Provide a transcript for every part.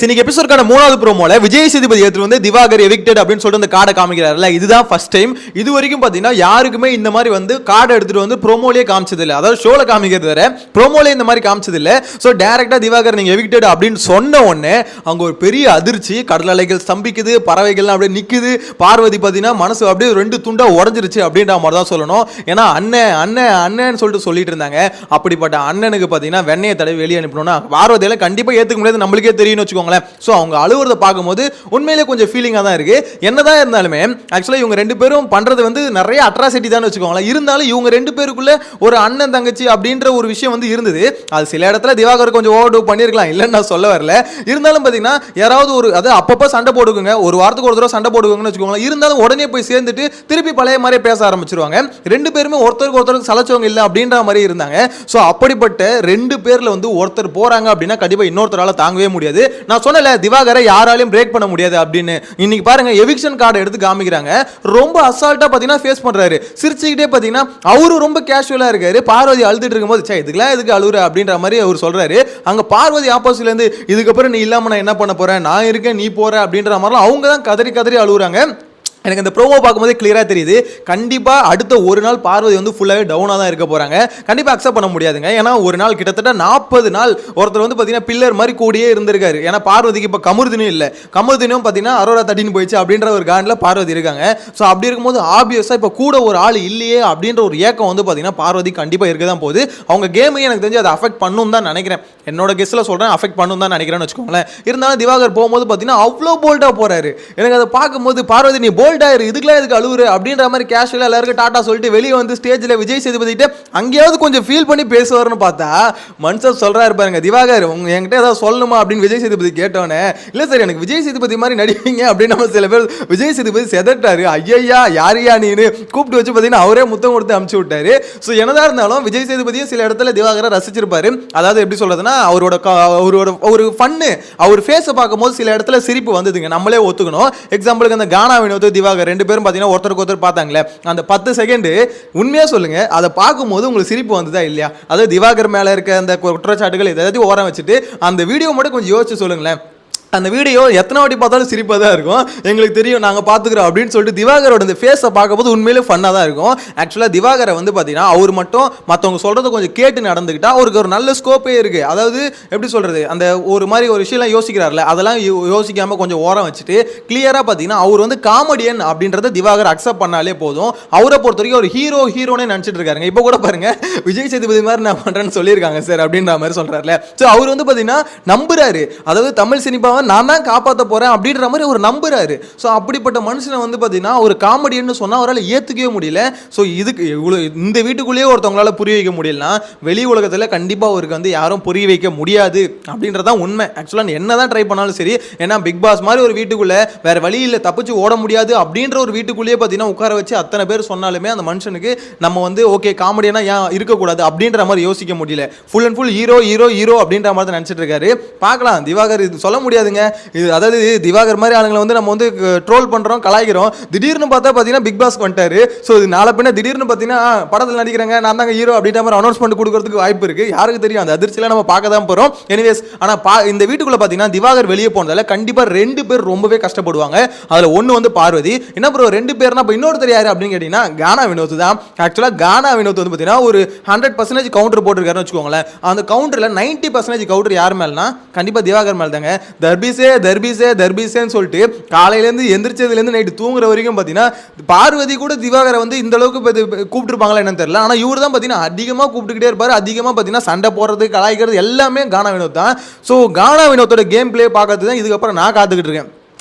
இன்னைக்கு எபிசோட்கான மூணாவது ப்ரோமோல விஜய் சேதுபதி எடுத்து வந்து திவாகர் எவிக்டட் அப்படின்னு சொல்லிட்டு அந்த கார்டை காமிக்கிறாருல, இதுதான் ஃபர்ஸ்ட் டைம். இது வரைக்கும் பாத்தீங்கன்னா யாருக்குமே இந்த மாதிரி வந்து கார்டை எடுத்துட்டு வந்து ப்ரோமோலயே காமிச்சது இல்லை. அதாவது ஷோல காமிக்கிறது வேற, ப்ரோமோலே இந்த மாதிரி காமிச்சது இல்லை. ஸோ டேரக்டா திவாகர் நீங்க எவிக்டட் அப்படின்னு சொன்ன உடனே அங்க ஒரு பெரிய அதிர்ச்சி, கடல் அலைகள் ஸ்தம்பிக்குது, பறவைகள்லாம் அப்படியே நிக்குது. பார்வதி பாத்தீங்கன்னா மனசு அப்படியே ரெண்டு துண்டா உடஞ்சிருச்சு அப்படின்ற மாதிரி தான் சொல்லணும். ஏன்னா அண்ணன் அண்ணன் அண்ணன் சொல்லிட்டு இருந்தாங்க. அப்படிப்பட்ட அண்ணனுக்கு பாத்தீங்கன்னா வெண்ணையை தடவை வெளியே அனுப்பணும்னா பார்வதியில கண்டிப்பா ஏத்துக்க முடியாது, நம்மளுக்கே தெரியும்னு வச்சுக்கோங்க. சோ அவங்க அழுவுறத பார்க்கும்போது உண்மையிலே கொஞ்சம் ஃபீலிங்கா தான் இருக்கு. என்னதான் இருந்தாலுமே ஆக்சுவலா இவங்க ரெண்டு பேரும் பண்றது வந்து நிறைய அட்ராசிட்டி தான் வச்சுக்கோங்களேன். இருந்தாலும் இவங்க ரெண்டு பேருக்குள்ள ஒரு அண்ணன் தங்கச்சி அப்படின்ற ஒரு விஷயம் வந்து இருந்தது. அது சில இடத்துல திவாகர் கொஞ்சம் ஓவர் டூ பண்ணிருக்கலாம், இல்லன்னு நான் சொல்ல வரல. இருந்தாலும் பாத்தீங்கன்னா யாராவது ஒரு அது அப்பப்ப சண்டை போடுங்க, ஒரு வாரத்துக்கு ஒரு தடவை சண்டை போடுவாங்கன்னு வச்சுக்கோங்களேன். இருந்தாலும் உடனே போய் சேர்ந்துட்டு திருப்பி பழைய மாதிரி பேச ஆரம்பிச்சிருவாங்க. ரெண்டு பேருமே ஒருத்தருக்கு ஒருத்தருக்கு சலச்சவங்க இல்லை அப்படின்ற மாதிரி இருந்தாங்க. ஸோ அப்படிப்பட்ட ரெண்டு பேர்ல வந்து ஒருத்தர் போறாங்க அப்படின்னா கண்டிப்பா இன்னொருத்தரால தாங்கவே முடியாது. நான் சொன்னல திவாகரை யாராலையும் பிரேக் பண்ண முடியாது அப்படின்னு. இன்னைக்கு பாருங்க எவிக்ஷன் கார்டை எடுத்து காமிக்கிறாங்க. ரொம்ப அசால்ட்டா பாத்தீங்கன்னா ஃபேஸ் பண்றாரு, சிரிச்சுக்கிட்டே பாத்தீங்கன்னா அவரு ரொம்ப கேஷுவலா இருக்காரு. பார்வதி அழுதுட்டு இருக்கும்போது சே இதுக்கெல்லாம் எதுக்கு அழுகுற அப்படின்ற மாதிரி அவர் சொல்றாரு. அங்க பார்வதி ஆப்போசிட்ல இருந்து இதுக்கப்புறம் நீ இல்லாம நான் என்ன பண்ண போறேன், நான் இருக்கேன் நீ போற அப்படின்ற மாதிரி அவங்க தான் கதறி கதறி அழுகுறாங்க. எனக்கு இந்த ப்ரோமோ பார்க்கும்போது கிளியரா தெரியுது, கண்டிப்பா அடுத்த ஒரு நாள் பார்வதி வந்து ஃபுல்லாவே டவுனா தான் இருக்க போறாங்க. கண்டிப்பா அக்செப்ட் பண்ண முடியாதுங்க. ஏன்னா ஒரு நாள் கிட்டத்தட்ட 40 நாள் ஒருத்தர் வந்து பாத்தீங்கன்னா பில்லர் மாதிரி கூடியே இருந்திருக்காரு. ஏன்னா பார்வதிக்கு இப்ப கமருதினும் இல்ல, கமருதினும் பாத்தீங்கன்னா அரோரா தட்டின்னு போயிடுச்சு அப்படின்ற ஒரு காண்ட்ல பார்வதி இருக்காங்க. ஸோ அப்படி இருக்கும்போது ஆப்வியஸா இப்ப கூட ஒரு ஆள் இல்லையே அப்படின்ற ஒரு ஏக்கம் வந்து பாத்தீங்கன்னா பார்வதி கண்டிப்பா இருக்க தான் போகுது. அவங்க கேமையும் எனக்கு தெரிஞ்சு அதை அஃபெக்ட் பண்ணும் தான் நினைக்கிறேன். என்னோட கெஸ்ட்ல சொல்றேன் அஃபெக்ட் பண்ணும் தான் நினைக்கிறேன்னு வச்சுக்கோங்களேன். இருந்தாலும் திவாகர் போகும்போது பாத்தீங்கன்னா அவ்வளோ போல்டா போறாரு. எனக்கு அதை பார்க்கும்போது பார்வதி நீ இதுக்கெல்லாம் எதுக்கு அழுவுற அப்படின்ற மாதிரி கேஷுவலா எல்லாருக்கும் டாடா சொல்லிட்டு வெளியே வந்து ஸ்டேஜ்ல விஜய் சேதுபதி கிட்ட அங்கேயாவது கொஞ்சம் ஃபீல் பண்ணி பேசுவார்னு பார்த்தா மனுஷன் சொல்றாரு பாருங்க, திவாகர் என்கிட்ட ஏதாவது சொல்லணுமா அப்படின்னு விஜய் சேதுபதி கேட்டோன்னே இல்ல சார் எனக்கு விஜய் சேதுபதி மாதிரி நடிப்பீங்க அப்படின்னு நம்ம சில பேர் விஜய் சேதுபதி செதட்டாரு. ஐயா யாரியா நீனு கூப்பிட்டு வச்சு பார்த்தீங்கன்னா அவரே முத்தம் கொடுத்து அமுச்சு விட்டாரு. ஸோ என்னதான் இருந்தாலும் விஜய் சேதுபதியும் சில இடத்துல திவாகரை ரசிச்சிருப்பாரு. அதாவது எப்படி சொல்றதுன்னா அவரோட ஒரு ஃபன்னு, அவர் ஃபேஸை பார்க்கும்போது சில இடத்துல சிரிப்பு வந்ததுங்க, நம்மளே ஒத்துக்கணும். எக்ஸாம்பிளுக்கு அந்த கானா வினோத் திவாகர் ரெண்டு பேரும் பார்த்தீங்கன்னா ஒருத்தருக்கு ஒருத்தர் பார்த்தாங்களே அந்த 10 செகண்ட் உண்மையா சொல்லுங்க, அதை பார்க்கும்போது உங்களுக்கு சிரிப்பு வந்ததா இல்லையா? அதாவது திவாகர் மேல இருக்க அந்த குற்றச்சாட்டுகள் ஏதாவது ஓரம் வச்சுட்டு அந்த வீடியோ மட்டும் கொஞ்சம் யோசிச்சு சொல்லுங்களேன். அந்த வீடியோ எத்தனை வாட்டி பார்த்தாலும் சிரிப்பாக தான் இருக்கும். எங்களுக்கு தெரியும் நாங்கள் பார்த்துக்குறோம் அப்படின்னு சொல்லிட்டு திவாகரோட இந்த ஃபேஸை பார்க்கும்போது உண்மையிலே ஃபன்னாக தான் இருக்கும். ஆக்சுவலாக திவாகரை வந்து பார்த்தீங்கன்னா அவர் மட்டும் மற்றவங்க சொல்கிறத கொஞ்சம் கேட்டு நடந்துக்கிட்டா அவருக்கு ஒரு நல்ல ஸ்கோப்பே இருக்குது. அதாவது எப்படி சொல்கிறது, அந்த ஒரு மாதிரி ஒரு விஷயம்லாம் யோசிக்கிறார்ல அதெல்லாம் யோசிக்காமல் கொஞ்சம் ஓரம் வச்சுட்டு கிளியராக பார்த்தீங்கன்னா அவர் வந்து காமெடியன் அப்படின்றத திவாகர் அக்செப்ட் பண்ணாலே போதும். அவரை பொறுத்த வரைக்கும் ஒரு ஹீரோனே நினச்சிட்டு இருக்காருங்க. இப்போ கூட பாருங்க விஜய் சேதுபதி மாதிரி நான் பண்ணுறேன்னு சொல்லியிருக்காங்க சார் அப்படின்ற மாதிரி சொல்கிறாருல. ஸோ அவர் வந்து பார்த்தீங்கன்னா நம்புறாரு, அதாவது தமிழ் சினிமா நான் தான் காப்பாற்ற போறேன் அப்படின்ற மாதிரி ஒரு நம்புறாரு. ஸோ அப்படிப்பட்ட மனுஷனை வந்து பார்த்தீங்கன்னா ஒரு காமெடின்னு சொன்னால் அவரால் ஏற்றுக்கவே முடியல. ஸோ இதுக்கு இந்த வீட்டுக்குள்ளேயே ஒருத்தவங்களால புரிய வைக்க முடியலன்னா வெளி உலகத்தில் கண்டிப்பாக அவருக்கு வந்து யாரும் புரிய வைக்க முடியாது அப்படின்றதான் உண்மை. ஆக்சுவலாக என்னதான் ட்ரை பண்ணாலும் சரி, ஏன்னா பிக் பாஸ் மாதிரி ஒரு வீட்டுக்குள்ளே வேற வழியில் தப்பிச்சு ஓட முடியாது அப்படின்ற ஒரு வீட்டுக்குள்ளேயே பார்த்தீங்கன்னா உட்கார வச்சு அத்தனை பேர் சொன்னாலுமே அந்த மனுஷனுக்கு நம்ம வந்து ஓகே காமெடினா ஏன் இருக்கக்கூடாது அப்படின்ற மாதிரி யோசிக்க முடியல. ஃபுல் அண்ட் ஃபுல் ஹீரோ அப்படின்ற மாதிரி தான் நினச்சிட்டு இருக்காரு. பார்க்கலாம், திவாகர் இது சொல்ல முடியாதுங்க. இது அதாவது திவாகர் மாதிரி ஆளுங்களை வந்து நம்ம வந்து ட்ரோல் பண்றோம், கலாய்க்கிறோம். திடீர்னு பார்த்தா பார்த்தீங்கன்னா பிக் பாஸ் வந்துட்டாரு. ஸோ இது நாளை பின்ன திடீர்னு பார்த்தீங்கன்னா படத்தில் நடிக்கிறாங்க நான் தாங்க ஹீரோ அப்படின்ற மாதிரி அனௌன்ஸ்மெண்ட் கொடுக்கறதுக்கு வாய்ப்பு இருக்கு. யாருக்கு தெரியும், அந்த அதிர்ச்சியெல்லாம் நம்ம பார்க்க தான் போறோம். எனிவேஸ் ஆனால் இந்த வீட்டுக்குள்ள பார்த்தீங்கன்னா திவாகர் வெளியே போனதால கண்டிப்பாக 2 பேர் ரொம்பவே கஷ்டப்படுவாங்க. அதில் ஒன்று வந்து பார்வதி. என்ன ப்ரோ 2 பேர்னா இப்போ இன்னொருத்தர் யாரு அப்படின்னு கேட்டீங்கன்னா கானா வினோத் தான். ஆக்சுவலாக கானா வினோத் வந்து பார்த்தீங்கன்னா ஒரு 100% கவுண்டர் போட்டிருக்காருன்னு வச்சுக்கோங்களேன். அந்த கவுண்டரில் 90% கவுண்டர் யார் மேலனா கண்டிப்பாக திவாகர் மேல தாங்க. தர்பீசேன்னு சொல்லிட்டு காலையிலேருந்து எந்திரிச்சதுலேருந்து நைட்டு தூங்குற வரைக்கும் பார்த்தீங்கன்னா பார்வதி கூட திவாகரை வந்து இந்த அளவுக்கு கூப்பிட்டுருப்பாங்களா என்னன்னு தெரியல. ஆனால் இவர் தான் பார்த்தீங்கன்னா அதிகமாக கூப்பிட்டுக்கிட்டே இருப்பார். அதிகமாக பார்த்தீங்கன்னா சண்டை போடுறது கலாய்க்கிறது எல்லாமே கானா வினோத் தான். ஸோ கானா வினோத்தோட கேம் பிளே பார்க்கறது தான் இதுக்கப்புறம் நான் காத்துக்கிட்டு இருக்கேன்.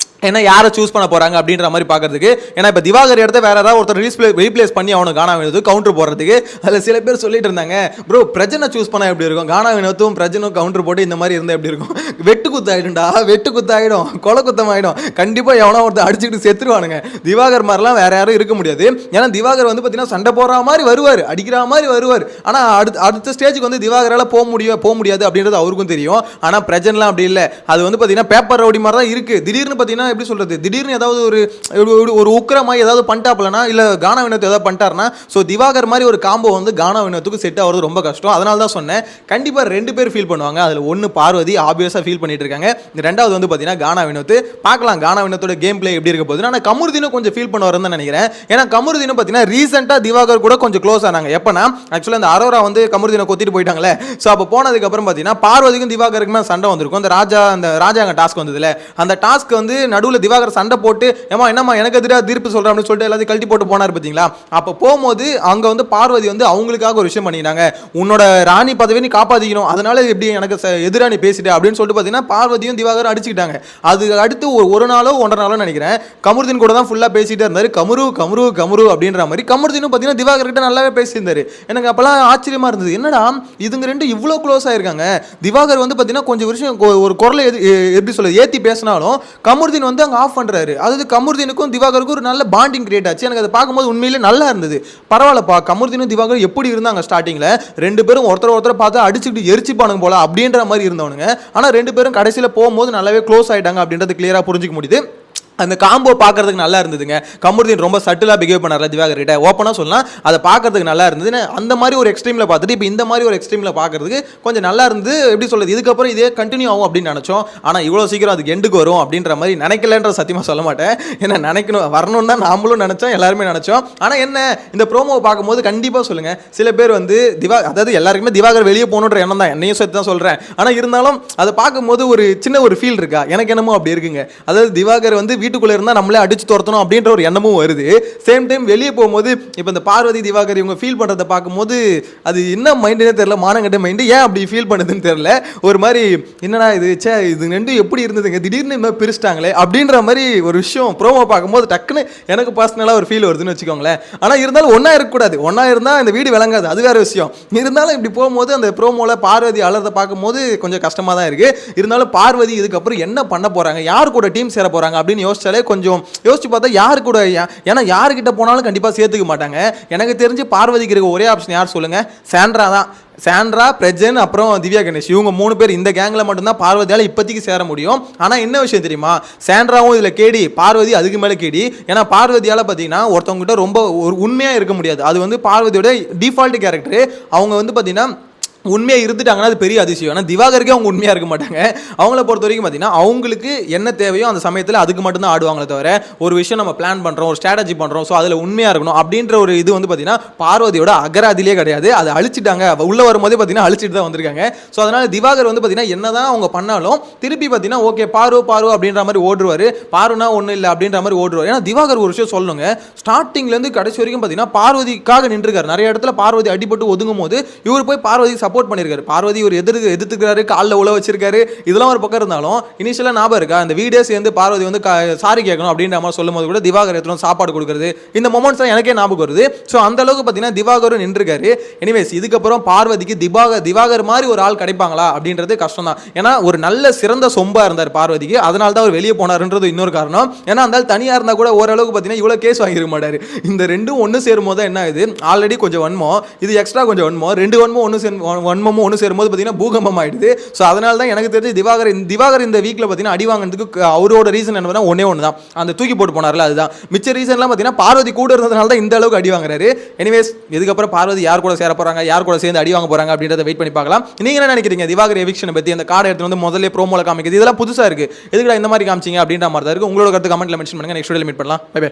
ஏன்னா யாரை சூஸ் பண்ண போறாங்க அப்படின்ற மாதிரி பார்க்கறதுக்கு. ஏன்னா இப்போ திவாகர் இடத்த வேற ஏதாவது ஒருத்தர் ரீப்ளேஸ் பண்ணி அவனுக்கு கானா வினோத் கவுண்டர் போடுறதுக்கு அதில் சில பேர் சொல்லிட்டு இருந்தாங்க, ப்ரோ பிரஜனை சூஸ் பண்ணா எப்படி இருக்கும், கானா வினோத்தும் பிரஜனும் கவுண்டர் போட்டு இந்த மாதிரி இருந்தால் எப்படி இருக்கும், வெட்டு குத்தாயிடும் கொலை குத்தமாயிடும், கண்டிப்பாக எவனோ ஒருத்தர் அடிச்சுக்கிட்டு செத்துருவானுங்க. திவாகர் மாதிரிலாம் வேற யாரும் இருக்க முடியாது. ஏன்னா திவாகர் வந்து பார்த்தீங்கன்னா சண்டை போடுற மாதிரி வருவார், அடிக்கிற மாதிரி வருவார். ஆனால் அடுத்த ஸ்டேஜுக்கு வந்து திவாகரால் போக முடியாது அப்படின்றது அவருக்கும் தெரியும். ஆனால் பிரஜன்லாம் அப்படி இல்லை. அது வந்து பார்த்தீங்கன்னா பேப்பர் ரவுடி மாதிரி தான் இருக்கு. திடீர்னு பார்த்தீங்கன்னா எப்படி சொல்றது, திடீர்னு ஏதாவது ஒரு உக்கிரமாக ஏதாவது பண்ணிட்டாப்லனா இல்லை கானா வினோத் ஏதாவது பண்ணிட்டாருன்னா ஸோ திவாகர் மாதிரி ஒரு காம்போ வந்து கானா வினோத்துக்கு செட் ஆகிறது ரொம்ப கஷ்டம். அதனால தான் சொன்னேன் கண்டிப்பாக 2 பேர் ஃபீல் பண்ணுவாங்க. அதில் ஒன்று பார்வதி ஆப்வியஸாக ஃபீல் பண்ணிட்டு இருக்காங்க, ரெண்டாவது வந்து பார்த்தீங்கன்னா கானா வினோத். பார்க்கலாம் கானா வினோத்தோட கேம் பிளே எப்படி இருக்க போகுது. ஆனால் கமருதீனும் கொஞ்சம் ஃபீல் பண்ணுவாருன்னு தான் நினைக்கிறேன். ஏன்னா கமருதீனும் பார்த்தீங்கன்னா ரீசெண்டாக திவாகர் கூட கொஞ்சம் க்ளோஸ் ஆனாங்க. எப்போனா ஆக்சுவலாக அந்த அரோரா வந்து கமருதீனை கொத்திட்டு போயிட்டாங்களே, ஸோ அப்போ போனதுக்கப்புறம் பார்த்தீங்கன்னா பார்வதிக்கும் திவாகருக்குமே சண்டை வந்திருக்கும். அந்த ராஜா அங்கே டாஸ்க் வந்ததுல அந்த டாஸ்க் வந்து நடுவில் திவாகர் சண்டை போட்டு ஏமா என்னம்மா எனக்கு எதிராக தீர்ப்பு சொல்கிறேன் அப்படின்னு சொல்லிட்டு எல்லாத்தையும் கழட்டி போட்டு போனார் பார்த்தீங்களா. அப்போ போகும்போது அங்கே வந்து பார்வதி வந்து அவங்களுக்காக ஒரு விஷயம் பண்ணிட்டாங்க, உன்னோட ராணி பதவி நீ காப்பாற்றிக்கணும், அதனால எப்படி எனக்கு எதிராக நீ பேசிட்டு அப்படின்னு சொல்லிட்டு பார்த்தீங்கன்னா பார்வதியும் திவாகரும் அடிச்சுக்கிட்டாங்க. அது அடுத்து ஒரு நாளோ 1.5 நாளோ நினைக்கிறேன் கமருதீன் கூட தான் ஃபுல்லாக பேசிட்டே இருந்தார், கமரு கமரு கமரு அப்படின்ற மாதிரி. கமருதீனும் பார்த்தீங்கன்னா திவாகர் கிட்ட நல்லாவே பேசியிருந்தாரு. எனக்கு அப்பெல்லாம் ஆச்சரியமா இருந்தது, என்னடா இதுங்க ரெண்டு இவ்வளோ க்ளோஸ் ஆயிருக்காங்க. திவாகர் வந்து பார்த்தீங்கன்னா கொஞ்சம் விஷயம் ஒரு குரலை எப்படி சொல்ல ஏற்றி பேசினாலும் கமருதீன் வந்து அங்கே ஆஃப் பண்ணுறாரு. அதாவது கமருதீனுக்கும் திவாகருக்கும் ஒரு நல்ல பாண்டிங் கிரியேட் ஆச்சு. எனக்கு அதை பார்க்கும்போது உண்மையிலே நல்லா இருந்தது. பரவாயில்லப்பா கமருதீனும் திவாகர் எப்படி இருந்தாங்க ஸ்டார்டிங்கில், 2 பேரும் ஒருத்தர் பார்த்து அடிச்சுக்கிட்டு எரிச்சுப்பானுங்க போல அப்படின்ற மாதிரி இருந்தவனுங்க. ஆனால் 2 பேரும் கடைசியில் போகும்போது நல்லாவே க்ளோஸ் ஆகிட்டாங்க அப்படின்றது கிளியராக புரிஞ்சிக்க முடியுது. அந்த காம்போ பார்க்கறதுக்கு நல்லா இருந்ததுங்க. கமருதீன் ரொம்ப சட்டிலாக பிஹேவ் பண்ணார்ல திவாகர் கிட்ட, ஓப்பனாக சொல்லலாம் அதை பார்க்கறதுக்கு நல்லா இருந்தது. அந்த மாதிரி ஒரு எக்ஸ்ட்ரீமில் பார்த்துட்டு இப்போ இந்த மாதிரி ஒரு எக்ஸ்ட்ரீமில் பார்க்கறதுக்கு கொஞ்சம் நல்லா இருந்தது. எப்படி சொல்கிறது, இதுக்கப்புறம் இதே கண்டினியூ ஆகும் அப்படின்னு நினச்சோம். ஆனால் இவ்வளோ சீக்கிரம் அதுக்கு எண்டுக்கு வரும் அப்படின்ற மாதிரி நினைக்கலன்ற சத்தியமாக சொல்ல மாட்டேன். ஏன்னா நினைக்கணும் வரணும்னு தான் நாமளும் நினச்சோம், எல்லாருமே நினச்சோம். ஆனால் என்ன இந்த ப்ரோமோவை பார்க்கும்போது கண்டிப்பாக சொல்லுங்கள், சில பேர் வந்து அதாவது எல்லாருக்குமே திவாகர் வெளியே போகணுன்ற எண்ணம் தான், என்னையும் சேர்த்து தான் சொல்கிறேன். ஆனால் இருந்தாலும் அதை பார்க்கும்போது ஒரு சின்ன ஒரு ஃபீல் இருக்கா, எனக்கு என்னமோ அப்படி இருக்குங்க. அதாவது திவாகர் வந்து வீட்டுக்குள்ளே இருந்தால் நம்மளே அடிச்சு துரத்தணும் அப்படின்ற ஒரு எண்ணமும் வருது. சேம் டைம் வெளியே போகும்போது இப்போ இந்த பார்வதி திவாகர் இவங்க ஃபீல் பண்ணுறதை பார்க்கும்போது அது என்ன மைண்டுனே தெரியல, மானங்கட்ட மைண்டு ஏன் அப்படி ஃபீல் பண்ணுதுன்னு தெரியல. ஒரு மாதிரி என்னடா இது இது ரெண்டும் எப்படி இருந்ததுங்க திடீர்னு இந்த மாதிரி பிரிச்சிட்டாங்களே அப்படின்ற மாதிரி ஒரு விஷயம் ப்ரோமோ பார்க்கும்போது டக்குன்னு எனக்கு பர்சனலாக ஒரு ஃபீல் வருதுன்னு வச்சுக்கோங்களேன். ஆனால் இருந்தாலும் ஒன்றா இருக்கக்கூடாது, ஒன்றா இருந்தால் இந்த வீடு விளங்காது, அது வேறு விஷயம். இருந்தாலும் இப்படி போகும்போது அந்த ப்ரோமோவில் பார்வதி அலறதை பார்க்கும்போது கொஞ்சம் கஷ்டமாக தான் இருக்குது. இருந்தாலும் பார்வதி இதுக்கப்புறம் என்ன பண்ண போகிறாங்க, யார் கூட டீம் சேர போகிறாங்க அப்படின்னு யோசிச்சாலே கொஞ்சம் யோசிச்சு பார்த்தா யாரு கூட, ஏன்னா யாருக்கிட்ட போனாலும் கண்டிப்பாக சேர்த்துக்க மாட்டாங்க. எனக்கு தெரிஞ்சு பார்வதிக்கு இருக்க ஒரே ஆப்ஷன் யார் சொல்லுங்க, சாண்ட்ரா தான். சாண்ட்ரா, பிரஜன், அப்புறம் திவ்யா கணேஷ், இவங்க 3 பேர் இந்த கேங்கில் மட்டும்தான் பார்வதியால் இப்போதைக்கு சேர முடியும். ஆனால் என்ன விஷயம் தெரியுமா, சாண்ட்ராவும் இதில் கேடி, பார்வதி அதுக்கு மேலே கேடி. ஏன்னா பார்வதியால் பார்த்தீங்கன்னா ஒருத்தவங்ககிட்ட ரொம்ப ஒரு உண்மையாக இருக்க முடியாது. அது வந்து பார்வதியோட டிஃபால்ட் கேரக்டர். அவங்க வந்து பார்த்தீங்கன்னா உண்மையாக இருந்துட்டாங்கன்னா அது பெரிய அதிசயம். ஆனால் திவாகருக்கே அவங்க உண்மையாக இருக்க மாட்டாங்க. அவங்கள பொறுத்த வரைக்கும் பார்த்தீங்கன்னா அவங்களுக்கு என்ன தேவையோ அந்த சமயத்தில் அதுக்கு மட்டும்தான் ஆடுவாங்களே தவிர ஒரு விஷயம் நம்ம பிளான் பண்ணுறோம், ஒரு ஸ்ட்ராட்டஜி பண்ணுறோம், ஸோ அதில் உண்மையாக இருக்கணும் அப்படின்ற ஒரு இது வந்து பார்த்தீங்கன்னா பார்வதியோட அகராதிலே கிடையாது. அதை அழிச்சிட்டாங்க, உள்ளே வரும்போதே பார்த்தீங்கன்னா அழிச்சிட்டு தான் வந்திருக்காங்க. ஸோ அதனால் திவாகர் வந்து பார்த்தீங்கன்னா என்ன தான் அவங்க பண்ணாலும் திருப்பி பார்த்தீங்கன்னா ஓகே பாரு அப்படின்ற மாதிரி ஓடுவார், பாருனா ஒன்றும் இல்லை அப்படின்ற மாதிரி ஓடுவார். ஏன்னா திவாகர் ஒரு விஷயம் சொல்லணுங்க, ஸ்டார்டிங்லேருந்து கடைசி வரைக்கும் பார்த்தீங்கன்னா பார்வதிக்காக நின்றுருக்காரு. நிறைய இடத்துல பார்வதி அடிபட்டு ஒதுங்கும் போது இவர் போய் பார்வதி சப்போர்ட் பண்ணிருக்காரு. பார்வதி ஒரு எதிர்த்துக்கிறாரு, காலில் உழ வச்சிருக்காரு, இதெல்லாம் ஒரு பக்கம் இருந்தாலும் இனிஷியலா ஞாபகம் இருக்கா அந்த வீடே சேர்ந்து பார்வதி வந்து சாரி கேட்கணும் அப்படின்ற மாதிரி சொல்லும் போது கூட திவாகர் எடுத்து சாப்பாடு கொடுக்குறது, இந்த மொமெண்ட்ஸ் தான் எனக்கே ஞாபகம் வருது. ஸோ அந்த அளவுக்கு பார்த்தீங்கன்னா திவாகரும் நின்றுருக்காரு. எனிவேஸ் இதுக்கப்புறம் பார்வதிக்கு திவாகர் மாதிரி ஒரு ஆள் கிடைப்பாங்களா அப்படின்றது கஷ்டம் தான். ஏன்னா ஒரு நல்ல சிறந்த சொம்பா இருந்தார் பார்வதிக்கு, அதனால தான் அவர் வெளியே போனாருன்றது இன்னொரு காரணம். ஏன்னா அந்த தனியாக இருந்தால் கூட ஓரளவுக்கு பார்த்தீங்கன்னா இவ்வளோ கேஸ் வாங்கிருக்க மாட்டாரு. இந்த ரெண்டும் ஒன்று சேரும் போது என்ன ஆகுது, ஆல்ரெடி கொஞ்சம் வன்மம், இது எக்ஸ்ட்ரா கொஞ்சம் வன்மம், 2 வன்மம் ஒன்று சேரும்போது பார்த்தீங்கன்னா பூகம்பம் ஆயிடுது. ஸோ அதனால தான் எனக்கு தெரிஞ்சு திவாகர் இந்த வீக்கில் பார்த்தீங்கன்னா அடி வாங்கினதுக்கு அவரோட ரீசன் என்ன ஒன்னே ஒன்று தான், அந்த தூக்கி போட்டு போனார்ல அதுதான். மிச்ச ரீசன்லாம் பார்த்தீங்கன்னா பார்வதி கூட இருந்ததுனால தான் இந்த அளவுக்கு அடி வாங்குறாரு. எனிவேஸ் இதுக்கப்புறம் பார்வதி யார் கூட சேர போறாங்க, யார் கூட சேர்ந்து அடி வாங்க போறாங்க அப்படின்றத வெயிட் பண்ணி பார்க்கலாம். நீங்க என்ன நினைக்கிறீங்க திவாகர் எவிக்ஷனை பற்றி, அந்த கார்டு எடுத்து வந்து முதல்ல ப்ரோமோல காமிக்கிறது இதெல்லாம் புதுசாக இருக்கு, எதுக்குடா இந்த மாதிரி காமிச்சிங்க அப்படின்ற மாதிரி தான் இருக்கு. உங்களோட கருத்து கமெண்ட்ல மென்ஷன் பண்ணுங்க. நெக்ஸ்ட் வீடியோல மீட் பண்ணலாம். Bye by.